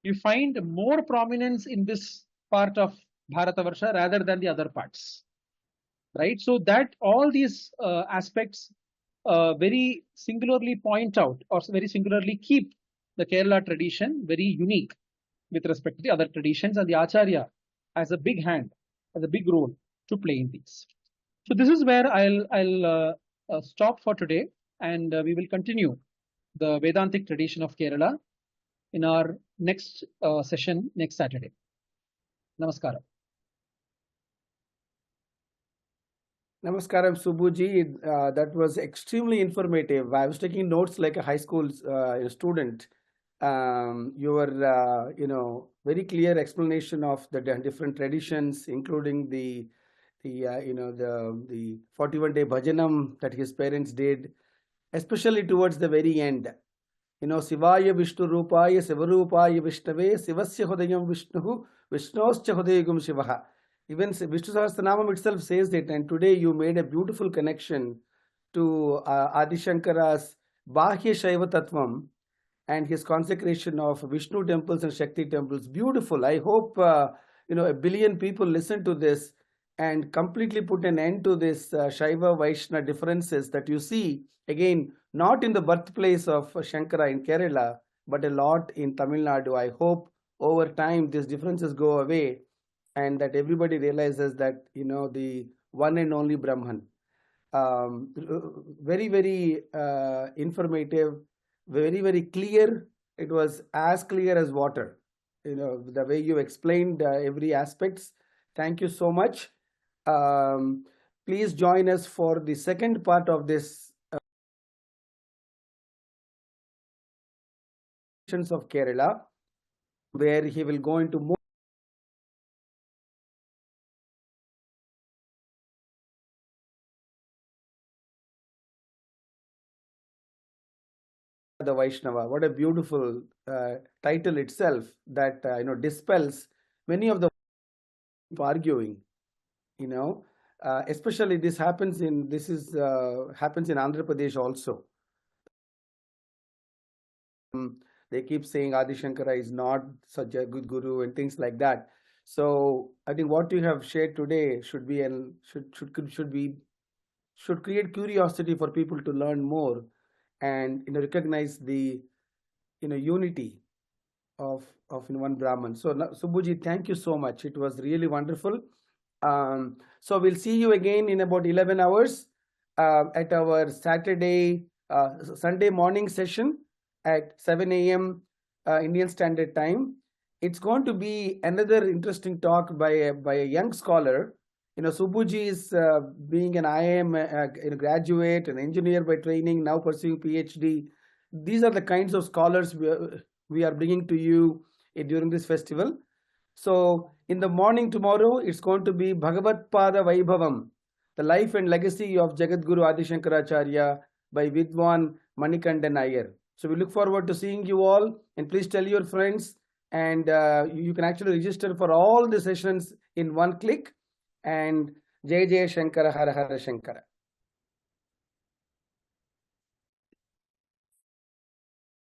You find more prominence in this part of Bharatavarsha rather than the other parts, right? So that all these aspects very singularly point out or very singularly keep the Kerala tradition very unique with respect to the other traditions, and the Acharya has a big hand, has a big role to play in these. So this is where I'll stop for today, and we will continue the Vedantic tradition of Kerala in our next session next Saturday. Namaskaram. Namaskaram, Subbuji. That was extremely informative. I was taking notes like a high school student. Your very clear explanation of the different traditions, including the 41-day bhajanam that his parents did, especially towards the very end. Sivaya Vishnu Rupaya Sivarupaya Vishnave Sivasya Hudayam Vishnuhu Vishnoscha Hudayagum Shivaha. Even Vishnu Sahasranamam itself says it, and today you made a beautiful connection to Adi Shankara's Bhashya Shaiva Tattvam and his consecration of Vishnu temples and Shakti temples. Beautiful. I hope a billion people listen to this and completely put an end to this Shaiva Vaishnava differences that you see again not in the birthplace of Shankara in Kerala, but a lot in Tamil Nadu. I hope over time these differences go away and that everybody realizes that the one and only Brahman. Very, very informative, very, very clear. It was as clear as water, the way you explained every aspects. Thank you so much. Please join us for the second part of this of Kerala, where he will go into more the Vaishnava. What a beautiful title itself that dispels many of the arguing. Especially this happens in Andhra Pradesh also. They keep saying Adi Shankara is not such a good guru and things like that. So I think what you have shared today should create curiosity for people to learn more and recognize the unity of one Brahman. So Subbuji, thank you so much. It was really wonderful. So we'll see you again in about 11 hours at our Sunday morning session at 7 a.m. Indian Standard Time. It's going to be another interesting talk by a young scholar. Subbuji is being an IIM graduate, an engineer by training, now pursuing PhD. These are the kinds of scholars we are bringing to you during this festival. So in the morning tomorrow, it's going to be Bhagavadpada Vaibhavam, the life and legacy of Jagadguru Adi Shankaracharya by Vidwan Manikandan Iyer. So we look forward to seeing you all, and please tell your friends, and you can actually register for all the sessions in one click. And Jai Jai Shankara, Hara Hara Shankara.